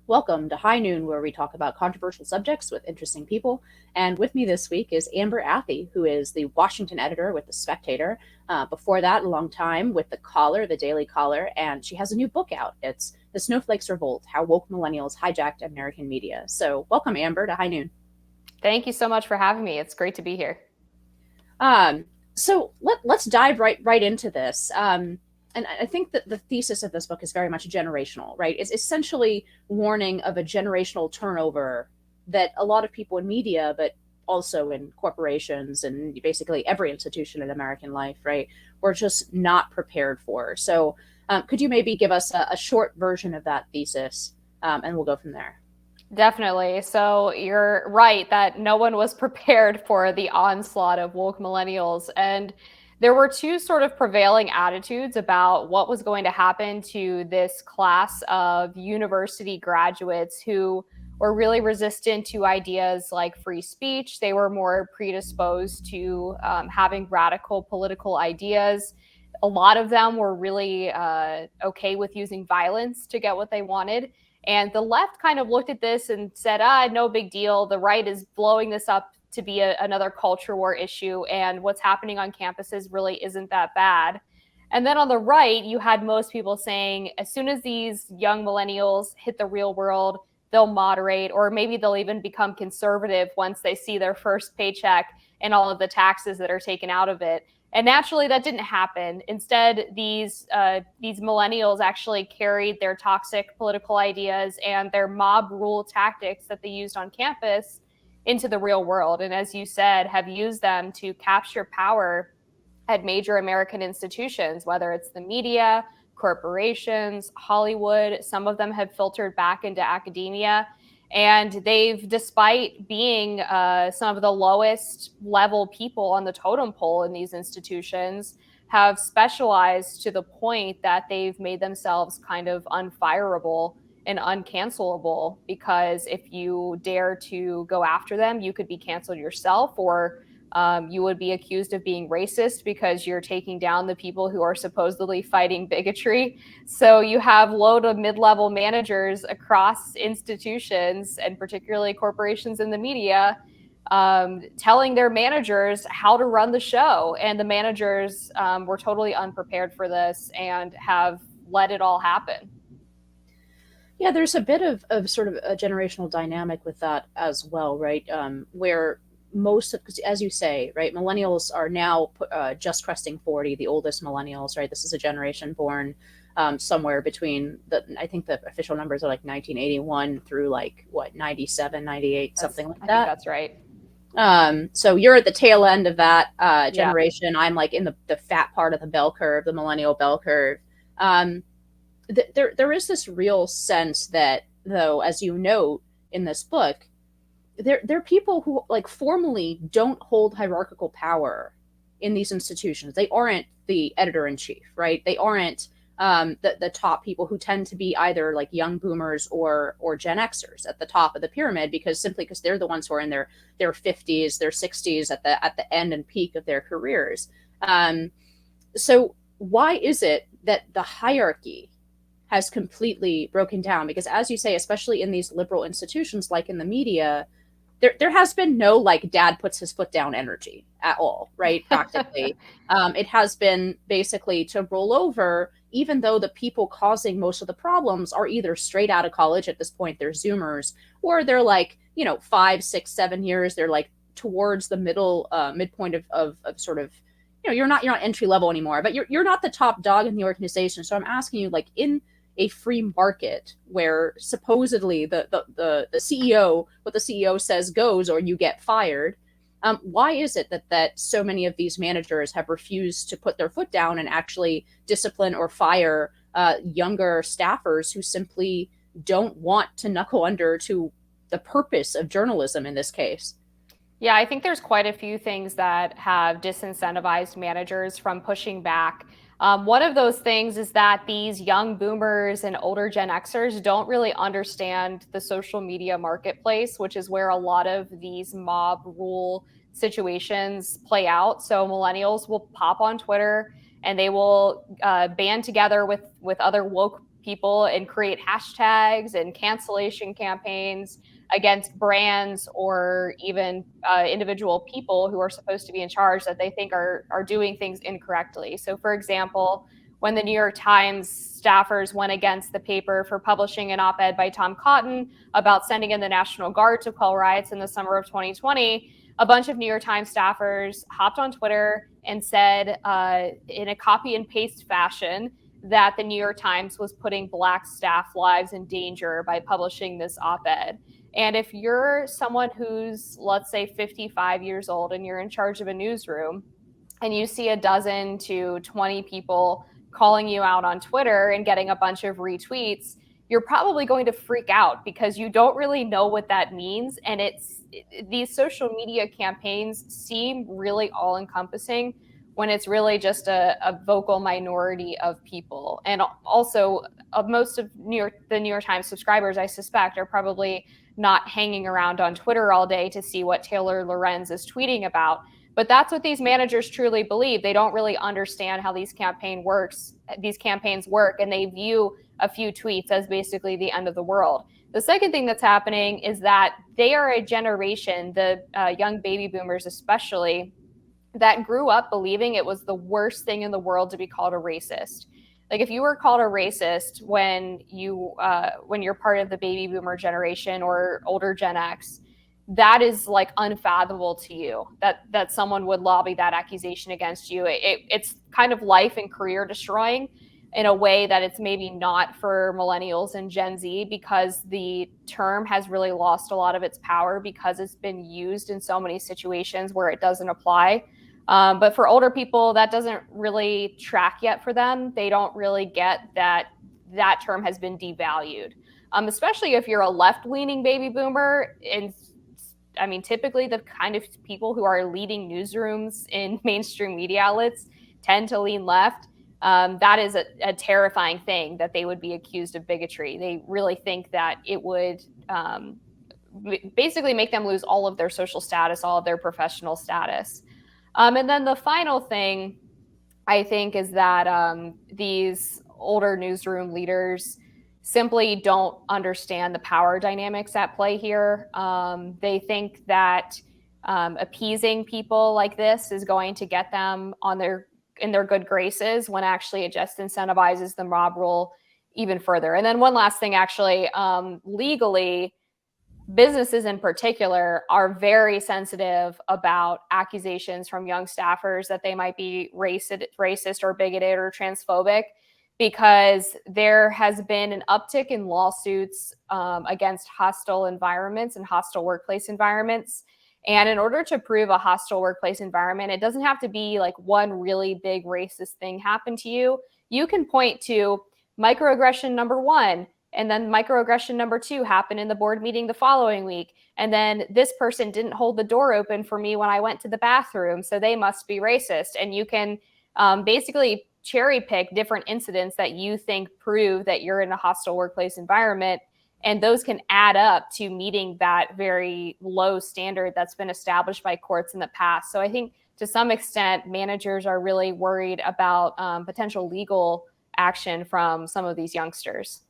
Welcome to High Noon, where we talk about controversial subjects with interesting people. And with me this week is Amber Athey, who is the Washington editor with The Spectator. Before that, a long time with The Caller, the Daily Caller, and she has a new book out. It's The Snowflakes Revolt: How Woke Millennials Hijacked American Media. So, welcome, Amber, to High Noon. Thank you so much for having me. It's great to be here. So let's dive right into this. And I think that the thesis of this book is very much generational, right? It's essentially warning of a generational turnover that a lot of people in media, but also in corporations and basically every institution in American life, right, we're just not prepared for. So, could you maybe give us a short version of that thesis, and we'll go from there? Definitely. So you're right that no one was prepared for the onslaught of woke millennials. And there were two sort of prevailing attitudes about what was going to happen to this class of university graduates who were really resistant to ideas like free speech. They were more predisposed to having radical political ideas. A lot of them were really okay with using violence to get what they wanted. And the left kind of looked at this and said, no big deal. The right is blowing this up to be another culture war issue. And what's happening on campuses really isn't that bad. And then on the right, you had most people saying, as soon as these young millennials hit the real world, they'll moderate, or maybe they'll even become conservative once they see their first paycheck and all of the taxes that are taken out of it. And naturally, that didn't happen. Instead, these millennials actually carried their toxic political ideas and their mob rule tactics that they used on campus into the real world. And as you said, have used them to capture power at major American institutions, whether it's the media, corporations, Hollywood. Some of them have filtered back into academia. And they've, despite being some of the lowest level people on the totem pole in these institutions, have specialized to the point that they've made themselves kind of unfireable and uncancelable, because if you dare to go after them, you could be canceled yourself, or you would be accused of being racist because you're taking down the people who are supposedly fighting bigotry. So you have low to mid-level managers across institutions, and particularly corporations in the media, telling their managers how to run the show. And the managers were totally unprepared for this and have let it all happen. Yeah, there's a bit of sort of a generational dynamic with that as well, right? Where most of, because as you say, right, millennials are now just cresting 40, the oldest millennials, right? This is a generation born somewhere between I think the official numbers are like 1981 through like what, 97, 98, something like I think that. that's right. So you're at the tail end of that Yeah. generation. I'm like in the fat part of the bell curve, the millennial bell curve. Um, there is this real sense that, though, as you note in this book, there are people who like formally don't hold hierarchical power in these institutions. They aren't the editor in chief, right? They aren't the top people, who tend to be either like young boomers or Gen Xers at the top of the pyramid, because they're the ones who are in their 50s, their 60s at the end and peak of their careers. So why is it that the hierarchy has completely broken down? Because as you say, especially in these liberal institutions like in the media, there has been no like dad puts his foot down energy at all, right? Practically. It has been basically to roll over, even though the people causing most of the problems are either straight out of college at this point, they're Zoomers, or they're like, 5, 6, 7 years, they're like towards the midpoint of sort of, you're not entry level anymore, but you're not the top dog in the organization. So I'm asking you, like, in a free market where supposedly the CEO, what the CEO says goes, or you get fired. Why is it that so many of these managers have refused to put their foot down and actually discipline or fire younger staffers who simply don't want to knuckle under to the purpose of journalism in this case? Yeah, I think there's quite a few things that have disincentivized managers from pushing back. One of those things is that these young boomers and older Gen Xers don't really understand the social media marketplace, which is where a lot of these mob rule situations play out. So millennials will pop on Twitter and they will band together with other woke people and create hashtags and cancellation campaigns against brands or even individual people who are supposed to be in charge that they think are doing things incorrectly. So, for example, when the New York Times staffers went against the paper for publishing an op-ed by Tom Cotton about sending in the National Guard to quell riots in the summer of 2020, a bunch of New York Times staffers hopped on Twitter and said in a copy and paste fashion that the New York Times was putting Black staff lives in danger by publishing this op-ed. And if you're someone who's, let's say, 55 years old and you're in charge of a newsroom and you see a dozen to 20 people calling you out on Twitter and getting a bunch of retweets, you're probably going to freak out because you don't really know what that means. And these social media campaigns seem really all-encompassing when it's really just a vocal minority of people. And also, most of the New York Times subscribers, I suspect, are probably not hanging around on Twitter all day to see what Taylor Lorenz is tweeting about. But that's what these managers truly believe. They don't really understand how these campaigns work, and they view a few tweets as basically the end of the world. The second thing that's happening is that they are a generation, the young baby boomers especially, that grew up believing it was the worst thing in the world to be called a racist. Like if you were called a racist when you're part of the baby boomer generation or older Gen X, that is like unfathomable to you that someone would lobby that accusation against you. It's kind of life and career destroying in a way that it's maybe not for millennials and Gen Z, because the term has really lost a lot of its power because it's been used in so many situations where it doesn't apply. But for older people, that doesn't really track yet for them. They don't really get that term has been devalued, especially if you're a left-leaning baby boomer. And I mean, typically the kind of people who are leading newsrooms in mainstream media outlets tend to lean left. That is a terrifying thing, that they would be accused of bigotry. They really think that it would basically make them lose all of their social status, all of their professional status. And then the final thing, I think, is that these older newsroom leaders simply don't understand the power dynamics at play here. They think that appeasing people like this is going to get them in their good graces, when actually it just incentivizes the mob rule even further. And then one last thing, actually, legally, businesses in particular are very sensitive about accusations from young staffers that they might be racist or bigoted or transphobic, because there has been an uptick in lawsuits against hostile environments and hostile workplace environments. And in order to prove a hostile workplace environment, it doesn't have to be like one really big racist thing happened to you. You can point to microaggression number 1, and then microaggression number 2 happened in the board meeting the following week. And then this person didn't hold the door open for me when I went to the bathroom, so they must be racist. And you can basically cherry pick different incidents that you think prove that you're in a hostile workplace environment. And those can add up to meeting that very low standard that's been established by courts in the past. So I think to some extent, managers are really worried about potential legal action from some of these youngsters.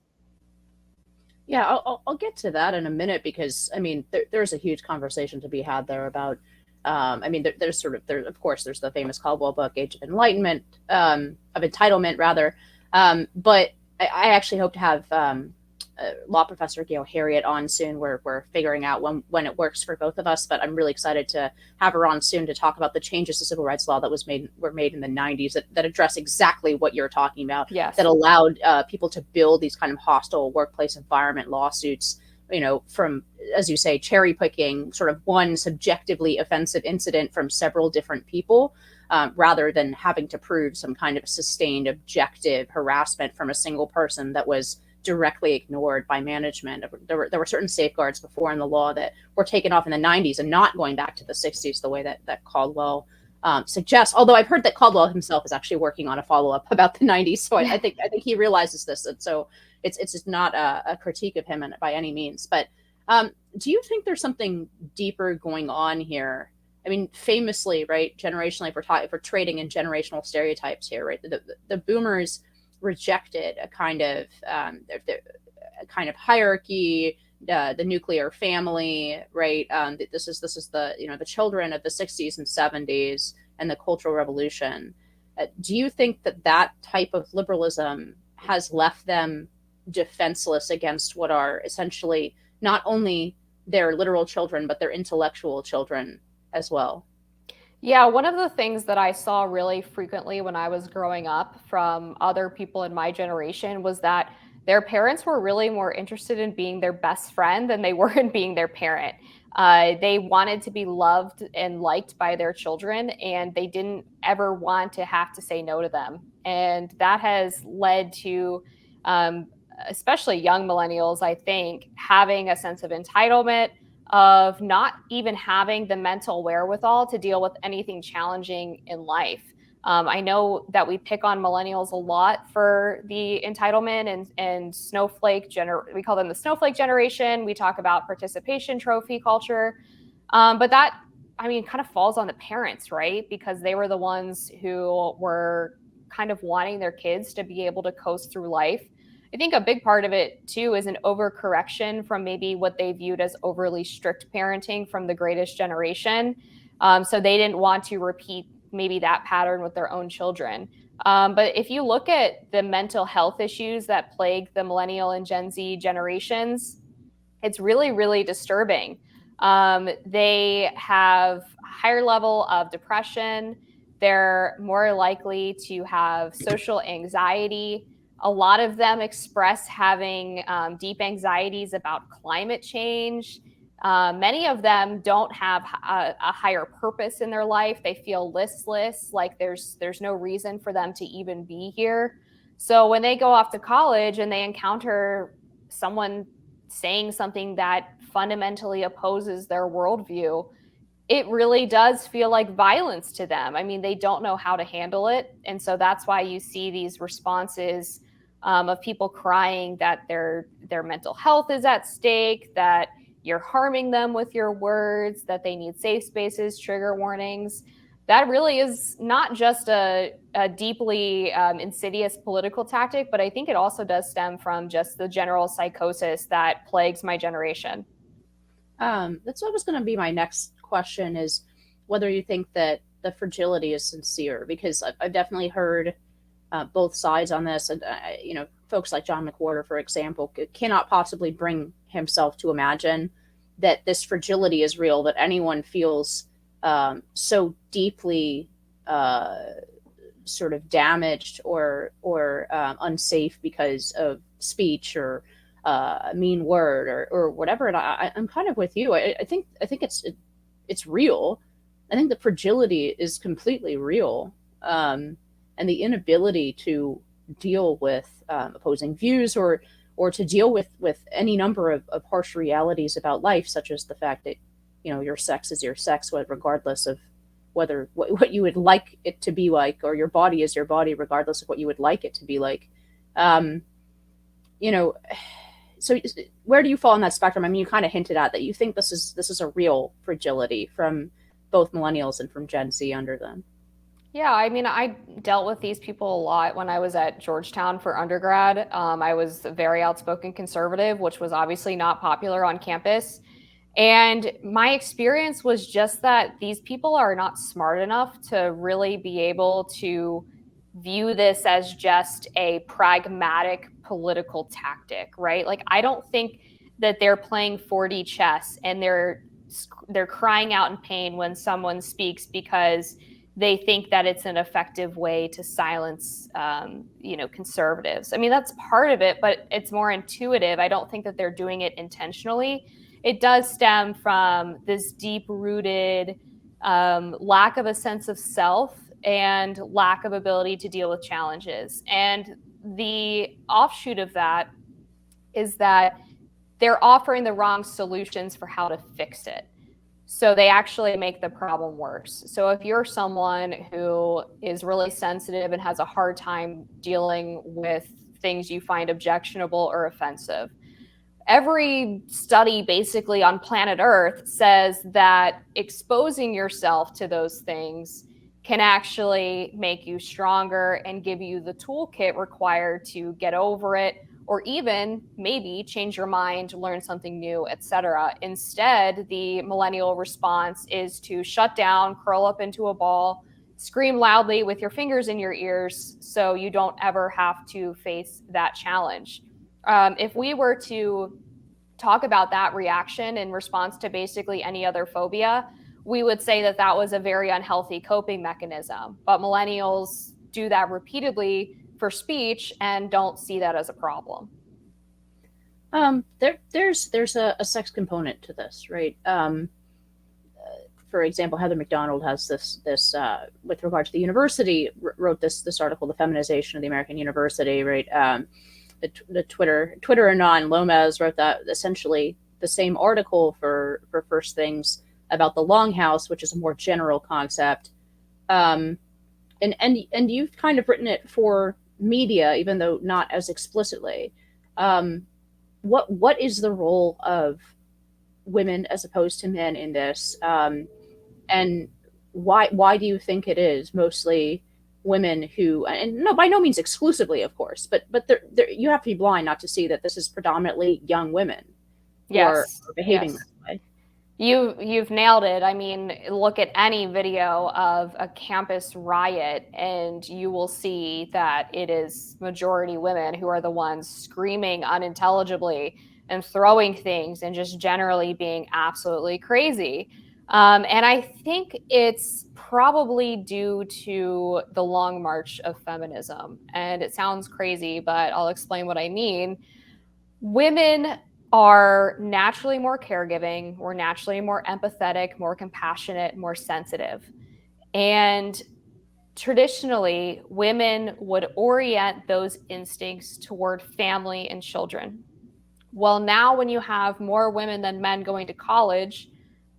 Yeah, I'll get to that in a minute, because I mean there's a huge conversation to be had there about. I mean, there's of course there's the famous Caldwell book, Age of Enlightenment, of Entitlement rather. But I actually hope to have law professor Gail Harriet on soon. We're figuring out when it works for both of us, but I'm really excited to have her on soon to talk about the changes to civil rights law that were made in the 90s that address exactly what you're talking about. Yes. That allowed people to build these kind of hostile workplace environment lawsuits, you know, from, as you say, cherry picking sort of one subjectively offensive incident from several different people, rather than having to prove some kind of sustained objective harassment from a single person that was directly ignored by management. There were certain safeguards before in the law that were taken off in the 90s and not going back to the 60s the way that Caldwell suggests. Although I've heard that Caldwell himself is actually working on a follow-up about the 90s, so I think he realizes this, and so it's just not a critique of him by any means. But do you think there's something deeper going on here? I mean, famously, right, generationally, if we're trading in generational stereotypes here, right? The boomers rejected a kind of hierarchy, the nuclear family, right? This is the the children of the 60s and 70s and the Cultural Revolution. Do you think that that type of liberalism has left them defenseless against what are essentially not only their literal children but their intellectual children as well? Yeah, one of the things that I saw really frequently when I was growing up from other people in my generation was that their parents were really more interested in being their best friend than they were in being their parent. They wanted to be loved and liked by their children, and they didn't ever want to have to say no to them. And that has led to, um, especially young millennials, I think, having a sense of entitlement, of not even having the mental wherewithal to deal with anything challenging in life. I know that we pick on millennials a lot for the entitlement and we call them the snowflake generation. We talk about participation trophy culture. But that, I mean, kind of falls on the parents, right? Because they were the ones who were kind of wanting their kids to be able to coast through life. I think a big part of it too is an overcorrection from maybe what they viewed as overly strict parenting from the greatest generation. So they didn't want to repeat maybe that pattern with their own children. But if you look at the mental health issues that plague the millennial and Gen Z generations, it's really, really disturbing. They have a higher level of depression. They're more likely to have social anxiety. A lot of them express having deep anxieties about climate change. Many of them don't have a higher purpose in their life. They feel listless, like there's no reason for them to even be here. So when they go off to college and they encounter someone saying something that fundamentally opposes their worldview, it really does feel like violence to them. I mean, they don't know how to handle it. And so that's why you see these responses of people crying that their mental health is at stake, that you're harming them with your words, that they need safe spaces, trigger warnings. That really is not just a deeply insidious political tactic, but I think it also does stem from just the general psychosis that plagues my generation. That's what was going to be my next question, is whether you think that the fragility is sincere, because I've definitely heard both sides on this. And, folks like John McWhorter, for example, cannot possibly bring himself to imagine that this fragility is real, that anyone feels so deeply sort of damaged or unsafe because of speech or a mean word or whatever. And I'm kind of with you. I think it's real. I think the fragility is completely real, and the inability to deal with opposing views or to deal with any number of harsh realities about life, such as the fact that your sex is your sex, regardless of whether what you would like it to be like, or your body is your body, regardless of what you would like it to be like. You know, so where do you fall on that spectrum? I mean, you kind of hinted at that you think this is a real fragility from both millennials and from Gen Z under them. Yeah, I mean, I dealt with these people a lot when I was at Georgetown for undergrad. I was a very outspoken conservative, which was obviously not popular on campus. And my experience was just that these people are not smart enough to really be able to view this as just a pragmatic political tactic, right? Like, I don't think that they're playing 4D chess and they're crying out in pain when someone speaks because they think that it's an effective way to silence, conservatives. I mean, that's part of it, but it's more intuitive. I don't think that they're doing it intentionally. It does stem from this deep-rooted lack of a sense of self and lack of ability to deal with challenges. And the offshoot of that is that they're offering the wrong solutions for how to fix it. So they actually make the problem worse. So if you're someone who is really sensitive and has a hard time dealing with things you find objectionable or offensive, every study basically on planet Earth says that exposing yourself to those things can actually make you stronger and give you the toolkit required to get over it, or even maybe change your mind, learn something new, etc. Instead, the millennial response is to shut down, curl up into a ball, scream loudly with your fingers in your ears so you don't ever have to face that challenge. If we were to talk about that reaction in response to basically any other phobia, we would say that that was a very unhealthy coping mechanism. But millennials do that repeatedly for speech and don't see that as a problem. There's a sex component to this, right? For example, Heather McDonald has this with regard to the university, wrote this article, "The Feminization of the American University," right? The Twitter anon Lomez wrote that essentially the same article for First Things about the longhouse, which is a more general concept. And you've kind of written it for media, even though not as explicitly. What is the role of women as opposed to men in this? And why do you think it is mostly women who, and no, by no means exclusively, of course, but you have to be blind not to see that this is predominantly young women who are behaving this way. You've nailed it. I mean, look at any video of a campus riot and you will see that it is majority women who are the ones screaming unintelligibly and throwing things and just generally being absolutely crazy. And I think it's probably due to the long march of feminism. And it sounds crazy, but I'll explain what I mean. Women are naturally more caregiving, we're naturally more empathetic, more compassionate, more sensitive. And traditionally, women would orient those instincts toward family and children. Well, now when you have more women than men going to college,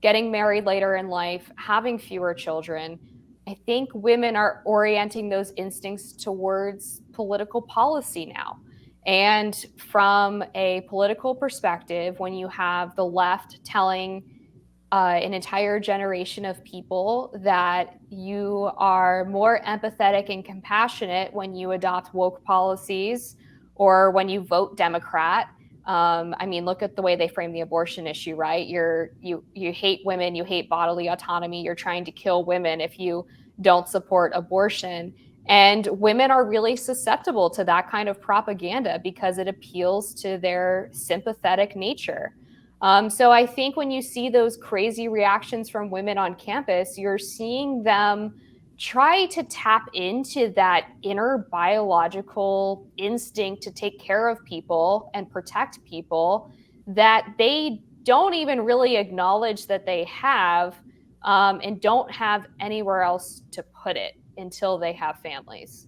getting married later in life, having fewer children, I think women are orienting those instincts towards political policy now. And from a political perspective, when you have the left telling an entire generation of people that you are more empathetic and compassionate when you adopt woke policies or when you vote Democrat. I mean, look at the way they frame the abortion issue, right? You hate women, you hate bodily autonomy, you're trying to kill women if you don't support abortion. And women are really susceptible to that kind of propaganda because it appeals to their sympathetic nature. So I think when you see those crazy reactions from women on campus, you're seeing them try to tap into that inner biological instinct to take care of people and protect people that they don't even really acknowledge that they have, and don't have anywhere else to put it until they have families.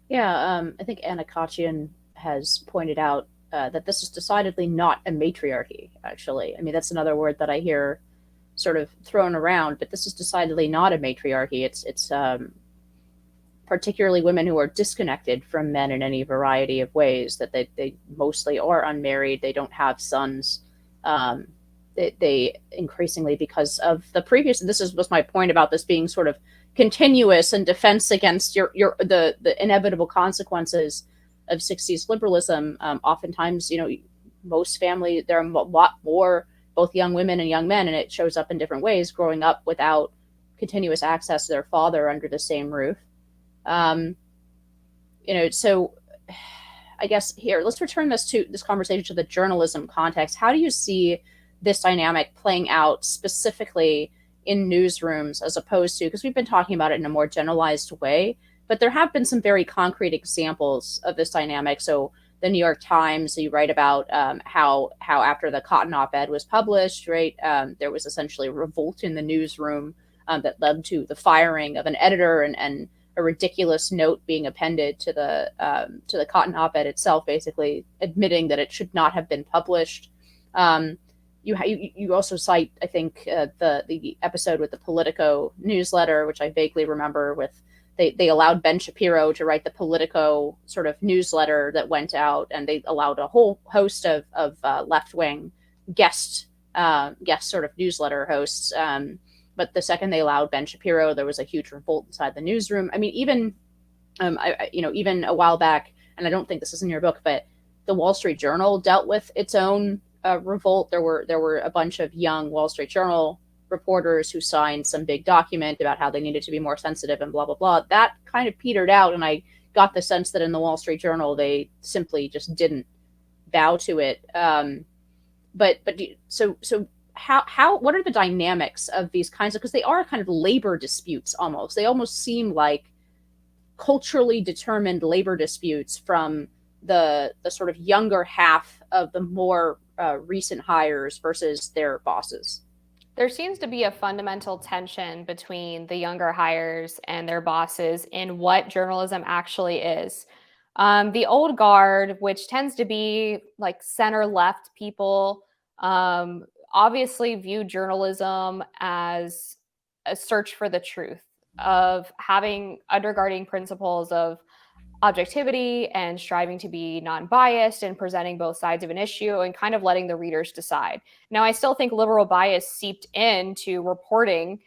Yeah, I think Anna Kachian has pointed out that this is decidedly not a matriarchy, actually. I mean, that's another word that I hear sort of thrown around, but this is decidedly not a matriarchy. It's particularly women who are disconnected from men in any variety of ways, that they mostly are unmarried, they don't have sons. They increasingly, because of the previous, and was my point about this being sort of continuous and defense against the inevitable consequences of 60s liberalism. Oftentimes, most family, there are a lot more both young women and young men, and it shows up in different ways, growing up without continuous access to their father under the same roof. So I guess here, let's return this conversation to the journalism context. How do you see this dynamic playing out specifically in newsrooms, as opposed to, because we've been talking about it in a more generalized way, but there have been some very concrete examples of this dynamic. So the New York Times, you write about how after the Cotton op-ed was published, right, there was essentially a revolt in the newsroom that led to the firing of an editor and a ridiculous note being appended to the Cotton op-ed itself, basically admitting that it should not have been published. You also cite, I think, the episode with the Politico newsletter, which I vaguely remember, with they allowed Ben Shapiro to write the Politico sort of newsletter that went out, and they allowed a whole host of left-wing guest sort of newsletter hosts but the second they allowed Ben Shapiro, there was a huge revolt inside the newsroom. I mean, even even a while back, and I don't think this is in your book, but the Wall Street Journal dealt with its own revolt. There were a bunch of young Wall Street Journal reporters who signed some big document about how they needed to be more sensitive and blah blah blah. That kind of petered out, and I got the sense that in the Wall Street Journal they simply just didn't bow to it. So how what are the dynamics of these kinds of, because they are kind of labor disputes almost. They almost seem like culturally determined labor disputes from the sort of younger half of the more recent hires versus their bosses. There seems to be a fundamental tension between the younger hires and their bosses in what journalism actually is. The old guard, which tends to be like center left people, obviously view journalism as a search for the truth, of having undergirding principles of objectivity and striving to be non-biased and presenting both sides of an issue and kind of letting the readers decide. Now, I still think liberal bias seeped into reporting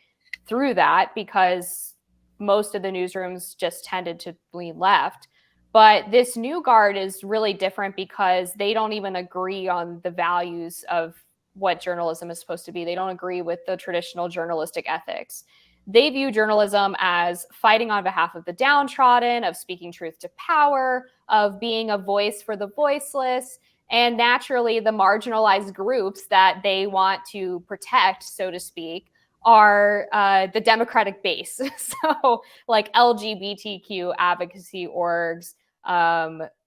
through that because most of the newsrooms just tended to lean left. But this new guard is really different because they don't even agree on the values of what journalism is supposed to be. They don't agree with the traditional journalistic ethics. They view journalism as fighting on behalf of the downtrodden, of speaking truth to power, of being a voice for the voiceless, and naturally the marginalized groups that they want to protect, so to speak, are the Democratic base. So like LGBTQ advocacy orgs,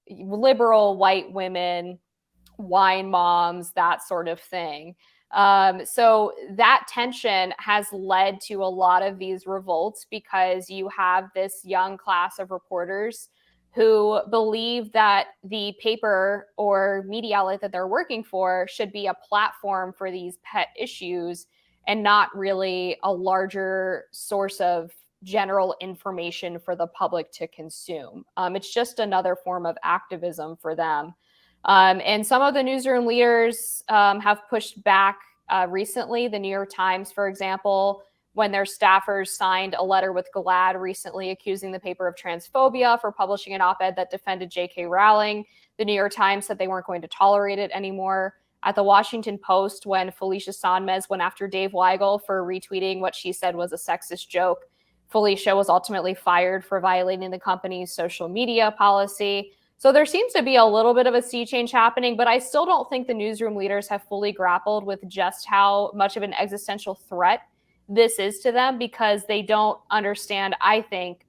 liberal white women, wine moms, that sort of thing. So that tension has led to a lot of these revolts because you have this young class of reporters who believe that the paper or media outlet that they're working for should be a platform for these pet issues and not really a larger source of general information for the public to consume. It's just another form of activism for them. And some of the newsroom leaders have pushed back recently. The New York Times, for example, when their staffers signed a letter with GLAAD recently accusing the paper of transphobia for publishing an op-ed that defended J.K. Rowling, the New York Times said they weren't going to tolerate it anymore. At the Washington Post, when Felicia Sonmez went after Dave Weigel for retweeting what she said was a sexist joke, Felicia was ultimately fired for violating the company's social media policy. So there seems to be a little bit of a sea change happening, but I still don't think the newsroom leaders have fully grappled with just how much of an existential threat this is to them, because they don't understand, I think,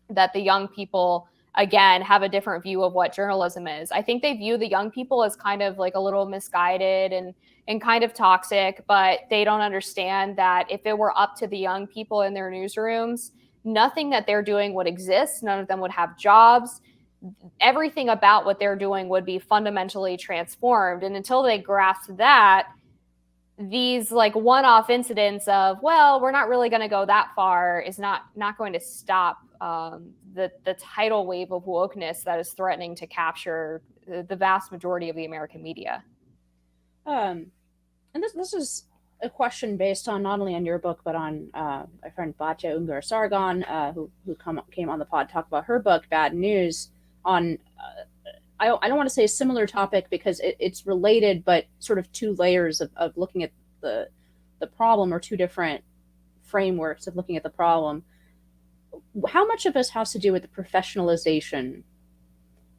that the young people, again, have a different view of what journalism is. I think they view the young people as kind of like a little misguided and kind of toxic, but they don't understand that if it were up to the young people in their newsrooms, nothing that they're doing would exist. None of them would have jobs. Everything about what they're doing would be fundamentally transformed. And until they grasp that, these like one-off incidents of, well, we're not really going to go that far is not going to stop the tidal wave of wokeness that is threatening to capture the vast majority of the American media. And this is a question based on not only on your book, but on my friend Batya Ungar Sargon, who came on the pod, talk about her book, Bad News, on I don't want to say a similar topic because it's related, but sort of two layers of looking at the problem, or two different frameworks of looking at the problem. How much of this has to do with the professionalization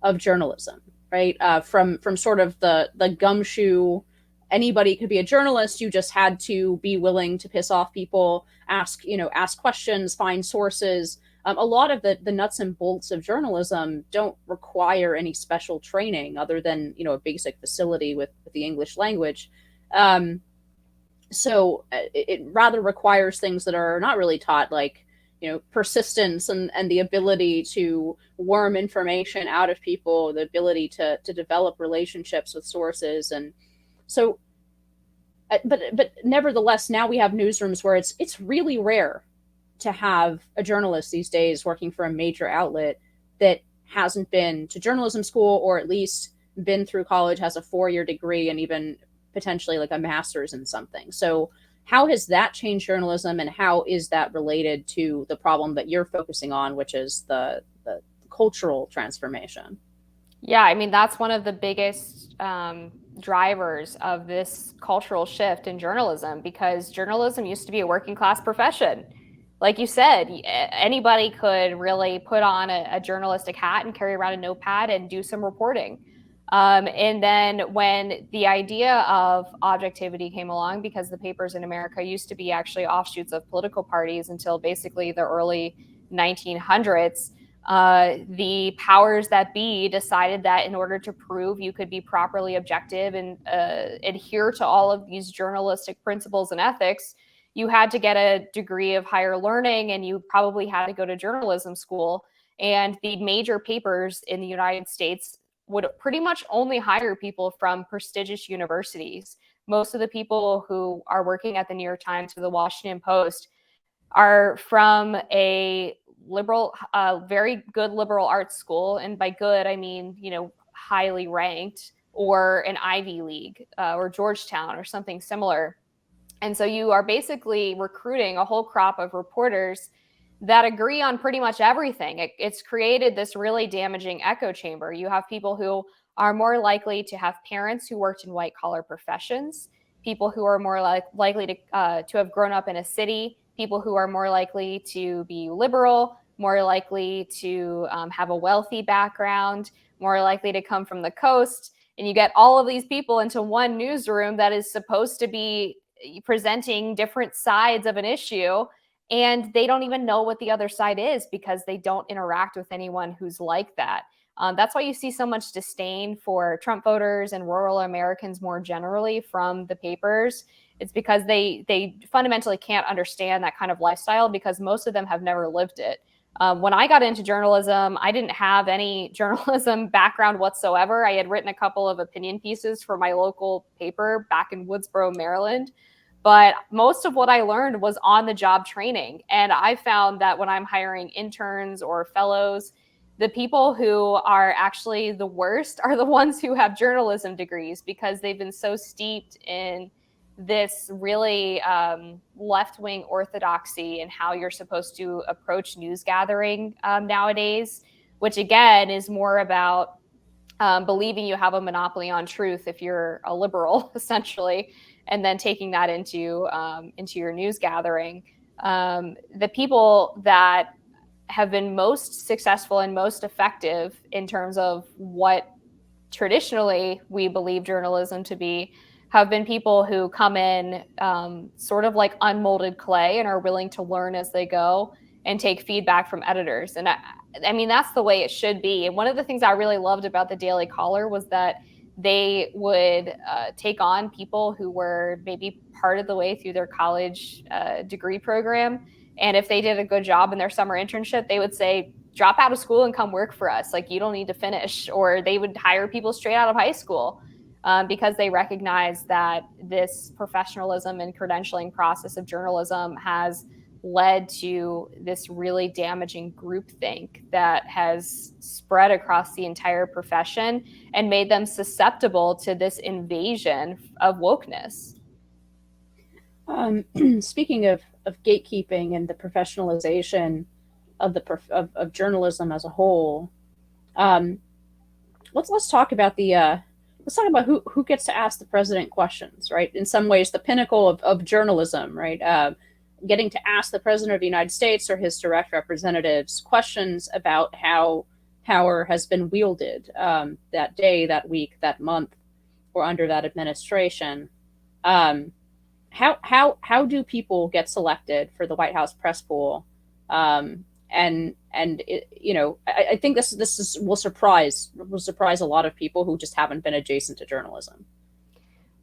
of journalism, right? From sort of the gumshoe, anybody could be a journalist. You just had to be willing to piss off people, ask questions, find sources. A lot of the nuts and bolts of journalism don't require any special training other than, a basic facility with the English language. So it rather requires things that are not really taught, like, persistence and the ability to worm information out of people, the ability to develop relationships with sources. And so, but nevertheless, now we have newsrooms where it's really rare to have a journalist these days working for a major outlet that hasn't been to journalism school, or at least been through college, has a 4-year degree, and even potentially like a master's in something. So how has that changed journalism, and how is that related to the problem that you're focusing on, which is the cultural transformation? Yeah, I mean, that's one of the biggest drivers of this cultural shift in journalism, because journalism used to be a working class profession. Like you said, anybody could really put on a journalistic hat and carry around a notepad and do some reporting. And then when the idea of objectivity came along, because the papers in America used to be actually offshoots of political parties until basically the early 1900s, the powers that be decided that in order to prove you could be properly objective and adhere to all of these journalistic principles and ethics, you had to get a degree of higher learning, and you probably had to go to journalism school. And the major papers in the United States would pretty much only hire people from prestigious universities. Most of the people who are working at the New York Times or the Washington Post are from a liberal, very good liberal arts school. And by good, I mean, highly ranked, or an Ivy League, or Georgetown or something similar. And so you are basically recruiting a whole crop of reporters that agree on pretty much everything. It's created this really damaging echo chamber. You have people who are more likely to have parents who worked in white collar professions, people who are more likely to have grown up in a city, people who are more likely to be liberal, more likely to have a wealthy background, more likely to come from the coast. And you get all of these people into one newsroom that is supposed to be presenting different sides of an issue, and they don't even know what the other side is because they don't interact with anyone who's like that. That's why you see so much disdain for Trump voters and rural Americans more generally from the papers. It's because they fundamentally can't understand that kind of lifestyle, because most of them have never lived it. When I got into journalism, I didn't have any journalism background whatsoever. I had written a couple of opinion pieces for my local paper back in Woodsboro, Maryland. But most of what I learned was on the job training. And I found that when I'm hiring interns or fellows, the people who are actually the worst are the ones who have journalism degrees, because they've been so steeped in this really left-wing orthodoxy and how you're supposed to approach news gathering nowadays, which again is more about believing you have a monopoly on truth if you're a liberal, essentially, and then taking that into your news gathering. The people that have been most successful and most effective in terms of what traditionally we believe journalism to be have been people who come in sort of like unmolded clay and are willing to learn as they go and take feedback from editors. And I mean, that's the way it should be. And one of the things I really loved about the Daily Caller was that they would take on people who were maybe part of the way through their college degree program. And if they did a good job in their summer internship, they would say, drop out of school and come work for us. Like, you don't need to finish. Or they would hire people straight out of high school because they recognize that this professionalism and credentialing process of journalism has led to this really damaging groupthink that has spread across the entire profession and made them susceptible to this invasion of wokeness. Speaking of gatekeeping and the professionalization of journalism as a whole, let's talk about who gets to ask the president questions, right? In some ways, the pinnacle of journalism, right? Getting to ask the president of the United States or his direct representatives questions about how power has been wielded that day, that week, that month, or under that administration. How do people get selected for the White House press pool? And I think this will surprise a lot of people who just haven't been adjacent to journalism.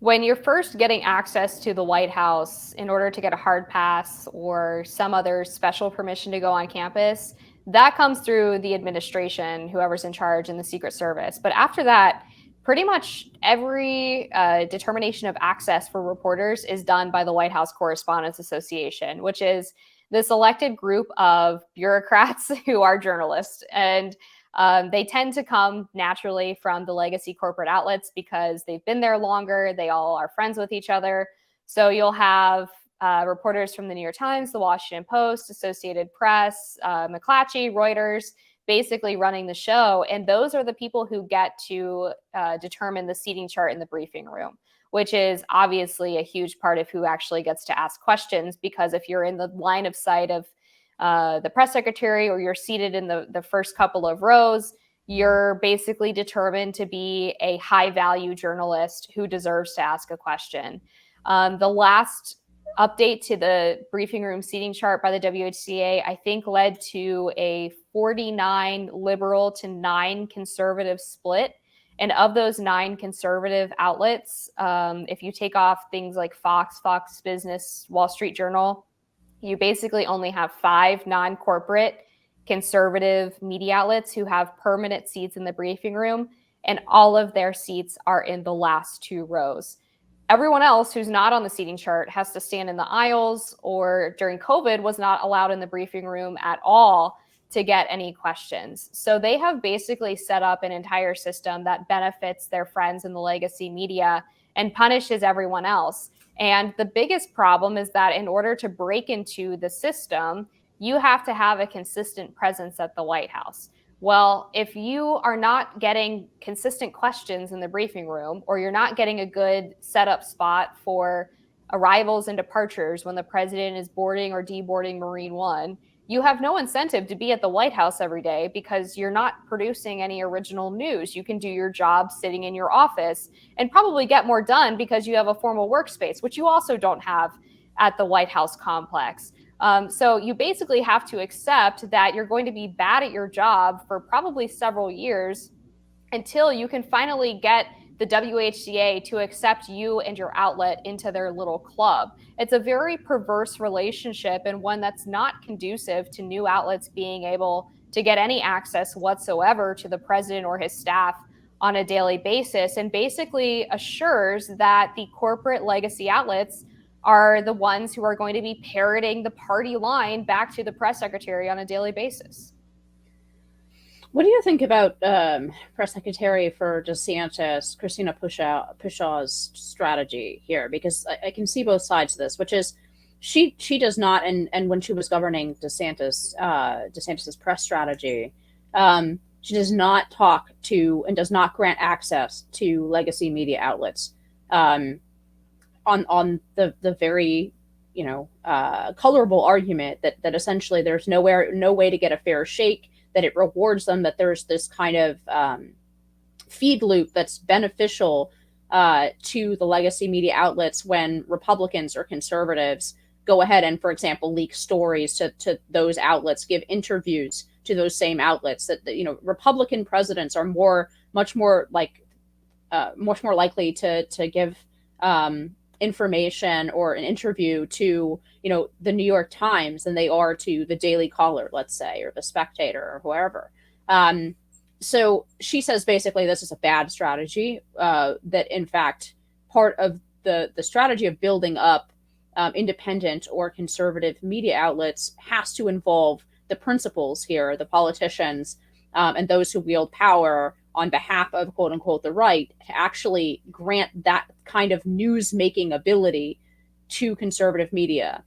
When you're first getting access to the White House in order to get a hard pass or some other special permission to go on campus, that comes through the administration, whoever's in charge in the Secret Service. But after that, pretty much every determination of access for reporters is done by the White House Correspondents Association, which is this elected group of bureaucrats who are journalists. And they tend to come naturally from the legacy corporate outlets because they've been there longer. They all are friends with each other. So you'll have reporters from the New York Times, the Washington Post, Associated Press, McClatchy, Reuters, basically running the show. And those are the people who get to determine the seating chart in the briefing room, which is obviously a huge part of who actually gets to ask questions. Because if you're in the line of sight of the press secretary, or you're seated in the first couple of rows, you're basically determined to be a high value journalist who deserves to ask a question. The last update to the briefing room seating chart by the WHCA, I think, led to a 49 liberal to 9 conservative split. And of those 9 conservative outlets, if you take off things like Fox Business, Wall Street Journal, you basically only have 5 non-corporate conservative media outlets who have permanent seats in the briefing room, and all of their seats are in the last 2 rows. Everyone else who's not on the seating chart has to stand in the aisles, or during COVID was not allowed in the briefing room at all to get any questions. So they have basically set up an entire system that benefits their friends in the legacy media and punishes everyone else. And the biggest problem is that in order to break into the system, you have to have a consistent presence at the White House. Well, if you are not getting consistent questions in the briefing room, or you're not getting a good setup spot for arrivals and departures when the president is boarding or deboarding Marine One, you have no incentive to be at the White House every day, because you're not producing any original news. You can do your job sitting in your office and probably get more done because you have a formal workspace, which you also don't have at the White House complex. So you basically have to accept that you're going to be bad at your job for probably several years until you can finally get the WHCA to accept you and your outlet into their little club. It's a very perverse relationship, and one that's not conducive to new outlets being able to get any access whatsoever to the president or his staff on a daily basis, and basically assures that the corporate legacy outlets are the ones who are going to be parroting the party line back to the press secretary on a daily basis. What do you think about press secretary for DeSantis, Christina Pushaw's strategy here? Because I can see both sides of this, which is she does not, and when she was governing DeSantis's press strategy, she does not talk to and does not grant access to legacy media outlets. On the very colorable argument that essentially there's no way to get a fair shake, that it rewards them, that there's this kind of feed loop that's beneficial to the legacy media outlets when Republicans or conservatives go ahead and, for example, leak stories to those outlets, give interviews to those same outlets. That Republican presidents are much more likely to give information or an interview to the New York Times than they are to the Daily Caller, let's say, or the Spectator, or whoever. So she says basically this is a bad strategy, that in fact part of the strategy of building up independent or conservative media outlets has to involve the principals here, the politicians, and those who wield power on behalf of, quote unquote, the right, to actually grant that kind of news-making ability to conservative media.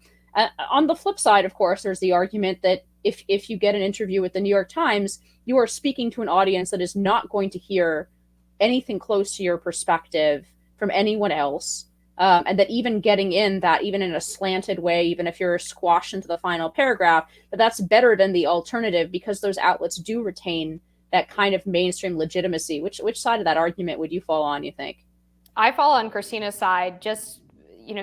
On the flip side, of course, there's the argument that if you get an interview with the New York Times, you are speaking to an audience that is not going to hear anything close to your perspective from anyone else. And that even getting in that, even in a slanted way, even if you're squashed into the final paragraph, that's better than the alternative, because those outlets do retain that kind of mainstream legitimacy. Which side of that argument would you fall on, you think? I fall on Christina's side. Just,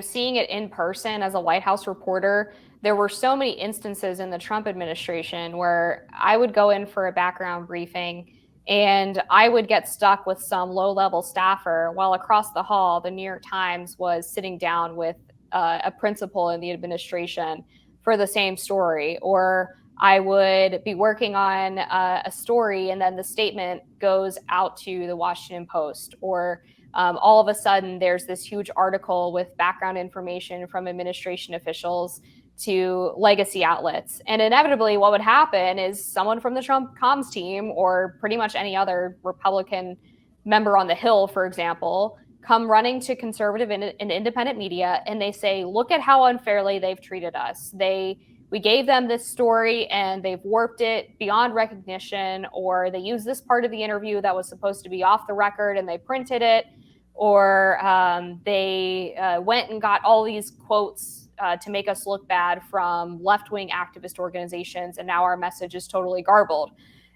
seeing it in person as a White House reporter, there were so many instances in the Trump administration where I would go in for a background briefing and I would get stuck with some low-level staffer while across the hall, the New York Times was sitting down with a principal in the administration for the same story. Or I would be working on a story and then the statement goes out to the Washington Post, or all of a sudden there's this huge article with background information from administration officials to legacy outlets. And inevitably what would happen is someone from the Trump comms team, or pretty much any other Republican member on the Hill, for example, come running to conservative and independent media, and they say, look at how unfairly they've treated us. We gave them this story and they've warped it beyond recognition, or they used this part of the interview that was supposed to be off the record and they printed it, or they went and got all these quotes to make us look bad from left-wing activist organizations, and now our message is totally garbled.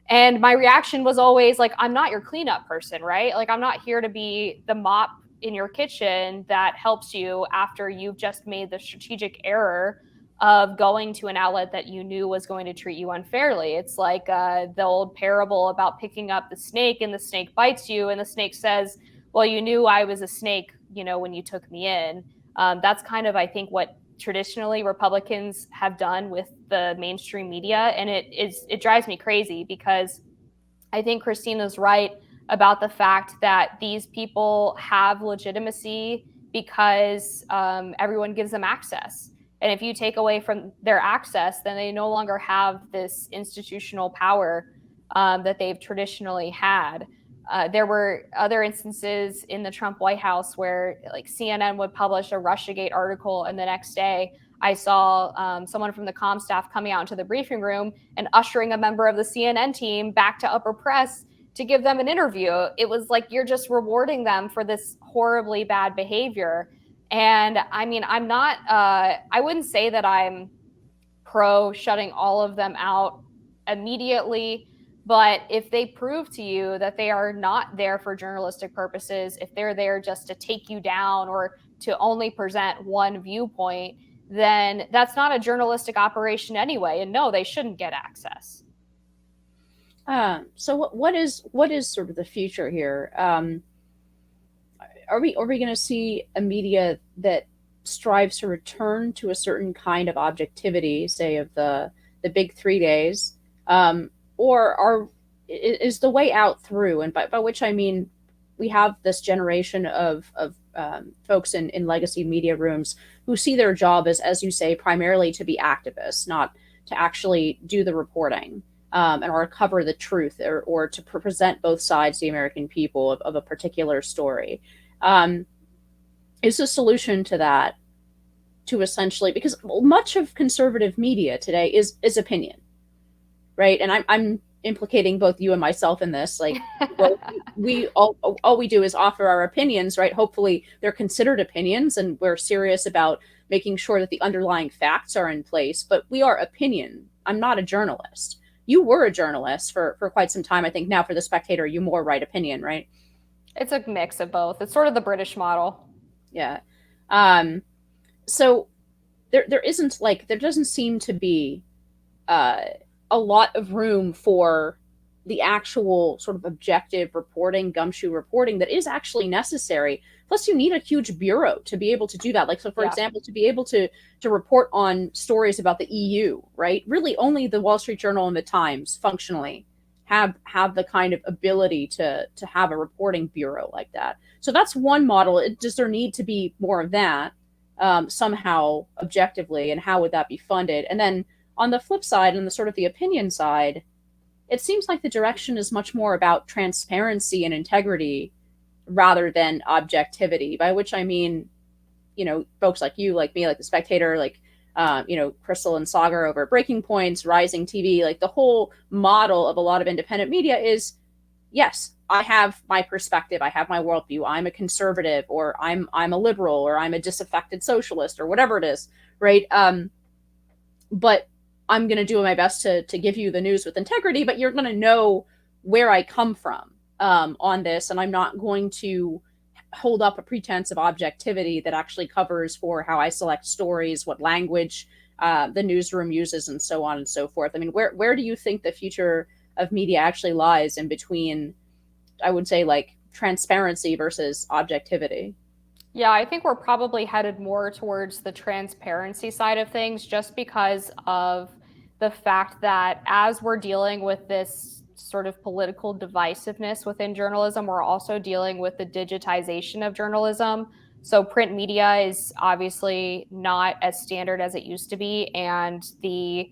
And my reaction was always like, I'm not your cleanup person, right? Like, I'm not here to be the mop in your kitchen that helps you after you've just made the strategic error of going to an outlet that you knew was going to treat you unfairly. It's like the old parable about picking up the snake and the snake bites you and the snake says, well, you knew I was a snake, when you took me in. That's kind of, I think, what traditionally Republicans have done with the mainstream media. And it drives me crazy, because I think Christina's right about the fact that these people have legitimacy because everyone gives them access. And if you take away from their access, then they no longer have this institutional power that they've traditionally had. There were other instances in the Trump White House where, like, CNN would publish a Russiagate article, and the next day I saw someone from the comm staff coming out into the briefing room and ushering a member of the CNN team back to upper press to give them an interview. It was like, you're just rewarding them for this horribly bad behavior. And I mean, I'm not, I wouldn't say that I'm pro shutting all of them out immediately. But if they prove to you that they are not there for journalistic purposes, if they're there just to take you down or to only present one viewpoint, then that's not a journalistic operation anyway. And no, they shouldn't get access. So what is sort of the future here? Are we going to see a media that strives to return to a certain kind of objectivity, say of the big 3 days? Or is the way out through? And by which I mean, we have this generation of folks in legacy media rooms who see their job as you say, primarily to be activists, not to actually do the reporting or cover the truth or to present both sides to the American people of a particular story. Is the solution to that to essentially, because much of conservative media today is opinion, right? And I'm implicating both you and myself in this. Like, well, we all we do is offer our opinions, right? Hopefully they're considered opinions, and we're serious about making sure that the underlying facts are in place. But we are opinion. I'm not a journalist. You were a journalist for quite some time. I think now for the Spectator, you more write opinion, right? It's a mix of both. It's sort of the British model. Yeah. So there doesn't seem to be a lot of room for the actual sort of objective reporting, gumshoe reporting that is actually necessary. Plus, you need a huge bureau to be able to do that. Like, so for example, to be able to report on stories about the EU, right? Really, only the Wall Street Journal and the Times functionally have the kind of ability to have a reporting bureau like that. So that's one model. Does there need to be more of that somehow objectively, and how would that be funded? And then on the flip side, and the sort of the opinion side, it seems like the direction is much more about transparency and integrity rather than objectivity, by which I mean, folks like you, like me, like the Spectator, like, Crystal and Sagar over at Breaking Points, Rising TV, like the whole model of a lot of independent media is, yes, I have my perspective, I have my worldview, I'm a conservative, or I'm a liberal, or I'm a disaffected socialist, or whatever it is, right? But I'm going to do my best to give you the news with integrity, but you're going to know where I come from on this, and I'm not going to hold up a pretense of objectivity that actually covers for how I select stories, what language the newsroom uses, and so on and so forth. I mean, where do you think the future of media actually lies in between, I would say, like, transparency versus objectivity? Yeah, I think we're probably headed more towards the transparency side of things, just because of the fact that as we're dealing with this sort of political divisiveness within journalism, we're also dealing with the digitization of journalism. So print media is obviously not as standard as it used to be, and the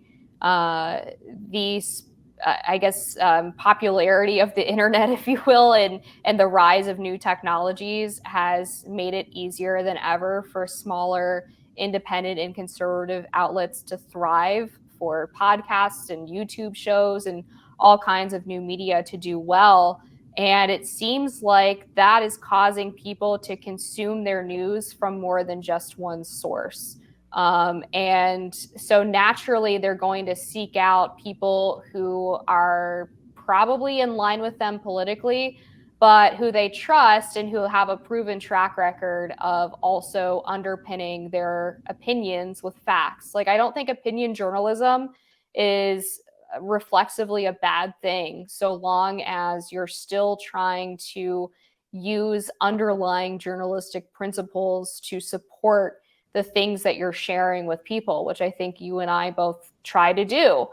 I guess, popularity of the internet, if you will, and the rise of new technologies has made it easier than ever for smaller, independent, and conservative outlets to thrive, for podcasts and YouTube shows and all kinds of new media to do well. And it seems like that is causing people to consume their news from more than just one source. And so naturally, they're going to seek out people who are probably in line with them politically, but who they trust and who have a proven track record of also underpinning their opinions with facts. Like, I don't think opinion journalism is reflexively a bad thing, so long as you're still trying to use underlying journalistic principles to support the things that you're sharing with people, which I think you and I both try to do.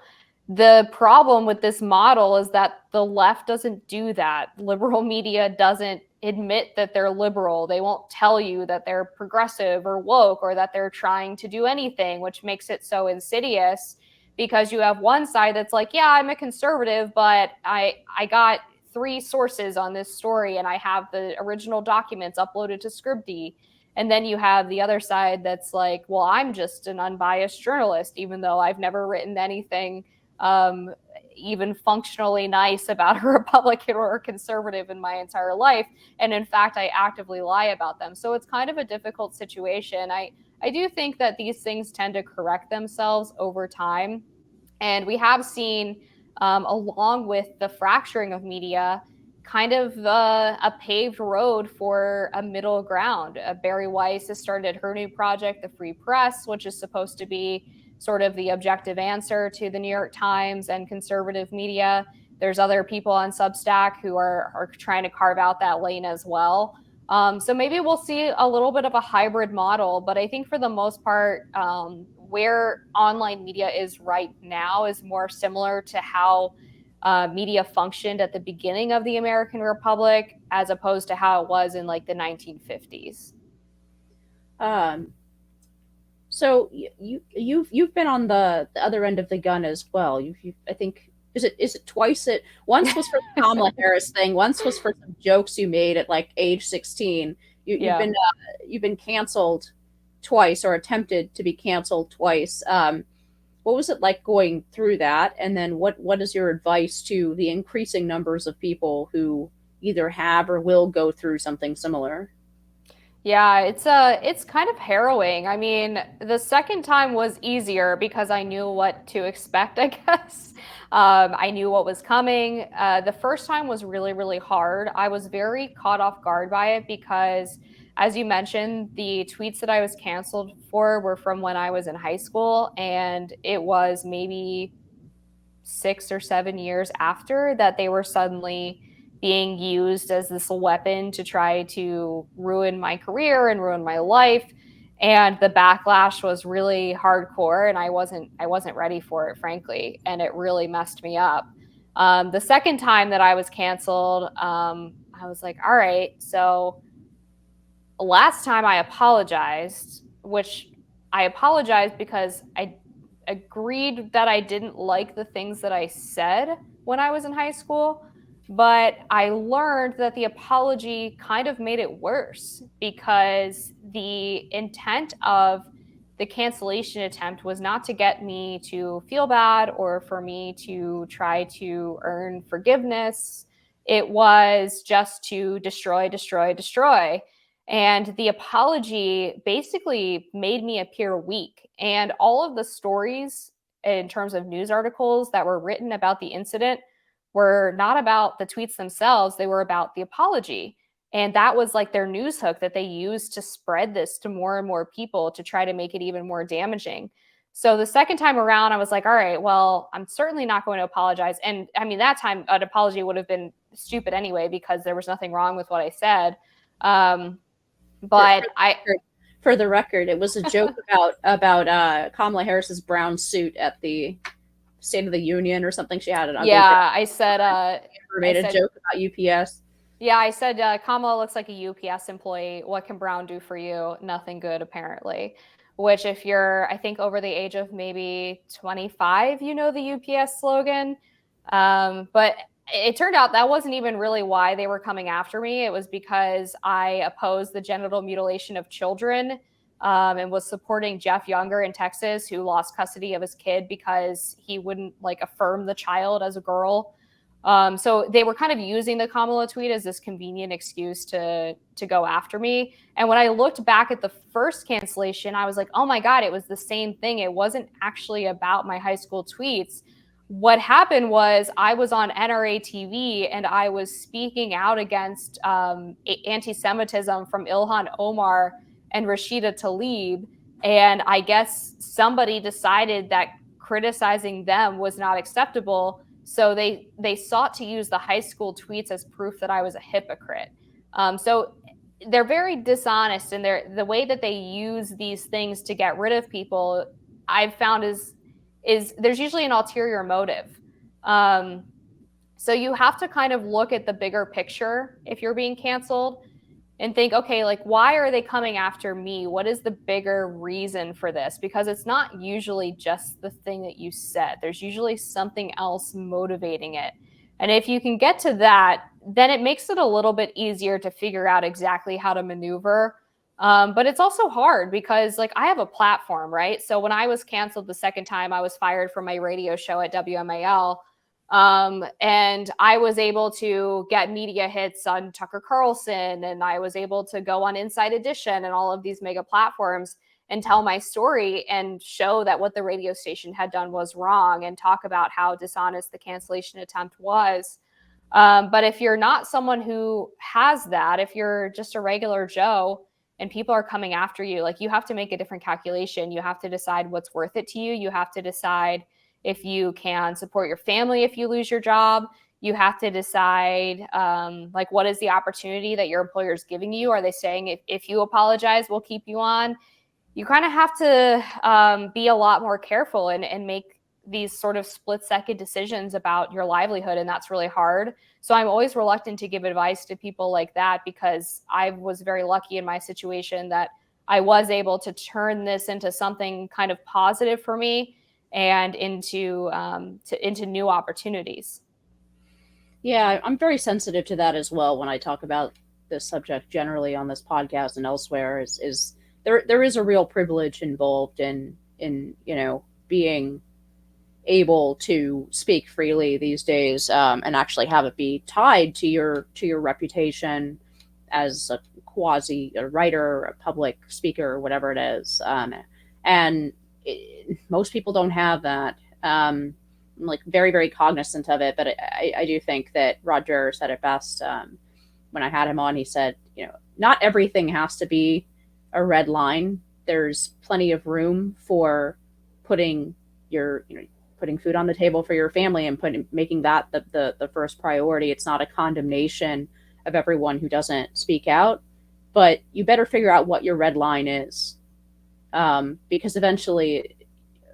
The problem with this model is that the left doesn't do that. Liberal media doesn't admit that they're liberal. They won't tell you that they're progressive or woke or that they're trying to do anything, which makes it so insidious, because you have one side that's like, yeah, I'm a conservative, but I got 3 sources on this story and I have the original documents uploaded to Scribd. And then you have the other side that's like, well, I'm just an unbiased journalist, even though I've never written anything even functionally nice about a Republican or a conservative in my entire life. And in fact, I actively lie about them. So it's kind of a difficult situation. I do think that these things tend to correct themselves over time. And we have seen, along with the fracturing of media, kind of a paved road for a middle ground. Bari Weiss has started her new project, The Free Press, which is supposed to be sort of the objective answer to the New York Times and conservative media. There's other people on Substack who are trying to carve out that lane as well. So maybe we'll see a little bit of a hybrid model, but I think for the most part, where online media is right now is more similar to how media functioned at the beginning of the American Republic, as opposed to how it was in like the 1950s. So you've been on the other end of the gun as well. I think, is it twice? Once was for the Kamala Harris thing. Once was for some jokes you made at like age 16. You've been canceled twice, or attempted to be canceled twice. What was it like going through that? And then what is your advice to the increasing numbers of people who either have or will go through something similar? Yeah, it's kind of harrowing. I mean, the second time was easier because I knew what to expect, I guess. I knew what was coming. The first time was really, really hard. I was very caught off guard by it because, as you mentioned, the tweets that I was canceled for were from when I was in high school, and it was maybe 6 or 7 years after that they were suddenly being used as this weapon to try to ruin my career and ruin my life. And the backlash was really hardcore, and I wasn't ready for it, frankly, and it really messed me up. The second time that I was canceled, I was like, all right, so last time I apologized, which I apologized because I agreed that I didn't like the things that I said when I was in high school. But I learned that the apology kind of made it worse, because the intent of the cancellation attempt was not to get me to feel bad or for me to try to earn forgiveness. It was just to destroy, destroy, destroy. And the apology basically made me appear weak. And all of the stories in terms of news articles that were written about the incident were not about the tweets themselves, they were about the apology. And that was like their news hook that they used to spread this to more and more people to try to make it even more damaging. So the second time around, I was like, all right, well, I'm certainly not going to apologize. And I mean, that time an apology would have been stupid anyway, because there was nothing wrong with what I said. For the record, it was a joke about Kamala Harris's brown suit at the State of the Union or something. She had it on. Yeah, I said made a joke about UPS. Yeah, I said Kamala looks like a UPS employee. What can Brown do for you? Nothing good, apparently. Which, if you're, I think, over the age of maybe 25, you know the UPS slogan. But it turned out that wasn't even really why they were coming after me. It was because I opposed the genital mutilation of children, and was supporting Jeff Younger in Texas, who lost custody of his kid because he wouldn't like affirm the child as a girl. So they were kind of using the Kamala tweet as this convenient excuse to go after me. And when I looked back at the first cancellation, I was like, oh my God, it was the same thing. It wasn't actually about my high school tweets. What happened was I was on NRA TV and I was speaking out against anti-Semitism from Ilhan Omar and Rashida Tlaib. And I guess somebody decided that criticizing them was not acceptable. So they sought to use the high school tweets as proof that I was a hypocrite. So they're very dishonest, and the way that they use these things to get rid of people, I've found is there's usually an ulterior motive. So you have to kind of look at the bigger picture if you're being canceled and think, okay, like, why are they coming after me? What is the bigger reason for this? Because it's not usually just the thing that you said. There's usually something else motivating it. And if you can get to that, then it makes it a little bit easier to figure out exactly how to maneuver. But it's also hard because, like, I have a platform, right? So when I was canceled the second time, I was fired from my radio show at WMAL. And I was able to get media hits on Tucker Carlson, and I was able to go on Inside Edition and all of these mega platforms and tell my story and show that what the radio station had done was wrong and talk about how dishonest the cancellation attempt was. But if you're not someone who has that, if you're just a regular Joe and people are coming after you, like, you have to make a different calculation. You have to decide what's worth it to you. You have to decide if you can support your family if you lose your job. You have to decide, like, what is the opportunity that your employer is giving you? Are they saying if you apologize, we'll keep you on? You kind of have to be a lot more careful and make these sort of split-second decisions about your livelihood, and that's really hard. So I'm always reluctant to give advice to people like that, because I was very lucky in my situation that I was able to turn this into something kind of positive for me and into new opportunities. Yeah, I'm very sensitive to that as well when I talk about this subject generally on this podcast and elsewhere. Is there is a real privilege involved in being able to speak freely these days, and actually have it be tied to your reputation as a writer, a public speaker, whatever it is, and most people don't have that. I'm like very, very cognizant of it, but I do think that Roger said it best when I had him on. He said, not everything has to be a red line. There's plenty of room for putting putting food on the table for your family and making that the first priority. It's not a condemnation of everyone who doesn't speak out, but you better figure out what your red line is, because eventually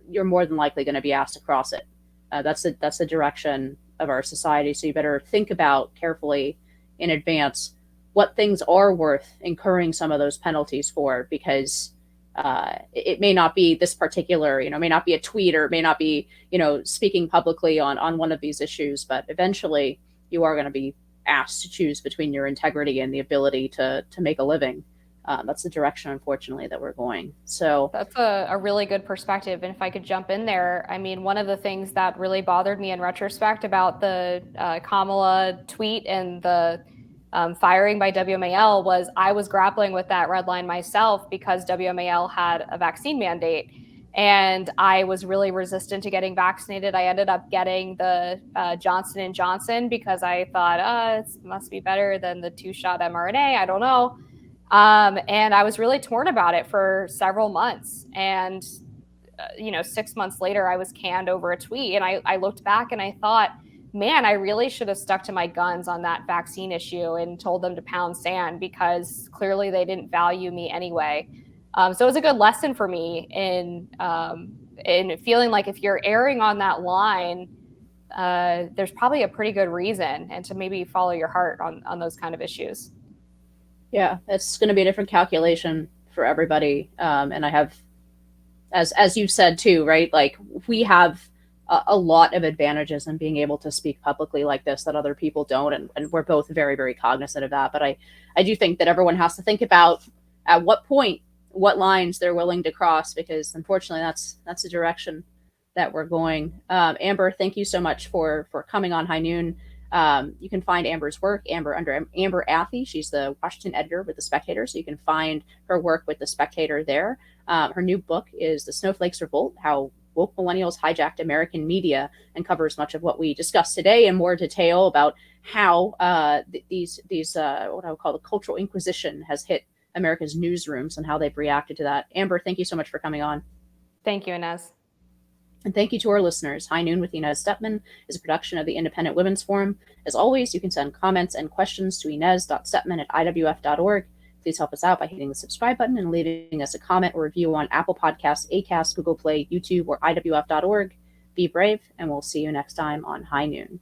you're more than likely going to be asked to cross it. That's the direction of our society. So you better think about carefully in advance what things are worth incurring some of those penalties for, because it may not be this particular, may not be a tweet, or it may not be, speaking publicly on one of these issues, but eventually you are going to be asked to choose between your integrity and the ability to make a living. That's the direction, unfortunately, that we're going. So that's a really good perspective. And if I could jump in there, I mean, one of the things that really bothered me in retrospect about the Kamala tweet and the firing by WMAL was I was grappling with that red line myself, because WMAL had a vaccine mandate. And I was really resistant to getting vaccinated. I ended up getting the Johnson & Johnson because I thought, it must be better than the 2-shot mRNA. I don't know. And I was really torn about it for several months. And, 6 months later, I was canned over a tweet. And I looked back and I thought, man, I really should have stuck to my guns on that vaccine issue and told them to pound sand, because clearly they didn't value me anyway. So it was a good lesson for me in feeling like if you're erring on that line, there's probably a pretty good reason, and to maybe follow your heart on those kind of issues. Yeah, it's going to be a different calculation for everybody. And I have, as you said too, right? Like, we have a lot of advantages in being able to speak publicly like this that other people don't, and we're both very, very cognizant of that. But I do think that everyone has to think about at what point, what lines they're willing to cross, because unfortunately that's the direction that we're going. Amber, thank you so much for coming on High Noon. You can find Amber's work, Amber, under Amber Athey. She's the Washington editor with the Spectator, so you can find her work with the Spectator there. Her new book is The Snowflakes Revolt: How Woke Millennials Hijacked American Media, and covers much of what we discussed today in more detail about how these what I would call the cultural inquisition has hit America's newsrooms and how they've reacted to that. Amber, thank you so much for coming on. Thank you, Inez. And thank you to our listeners. High Noon with Inez Stepman is a production of the Independent Women's Forum. As always, you can send comments and questions to inez.stepman@iwf.org. Please help us out by hitting the subscribe button and leaving us a comment or review on Apple Podcasts, Acast, Google Play, YouTube, or iwf.org. Be brave, and we'll see you next time on High Noon.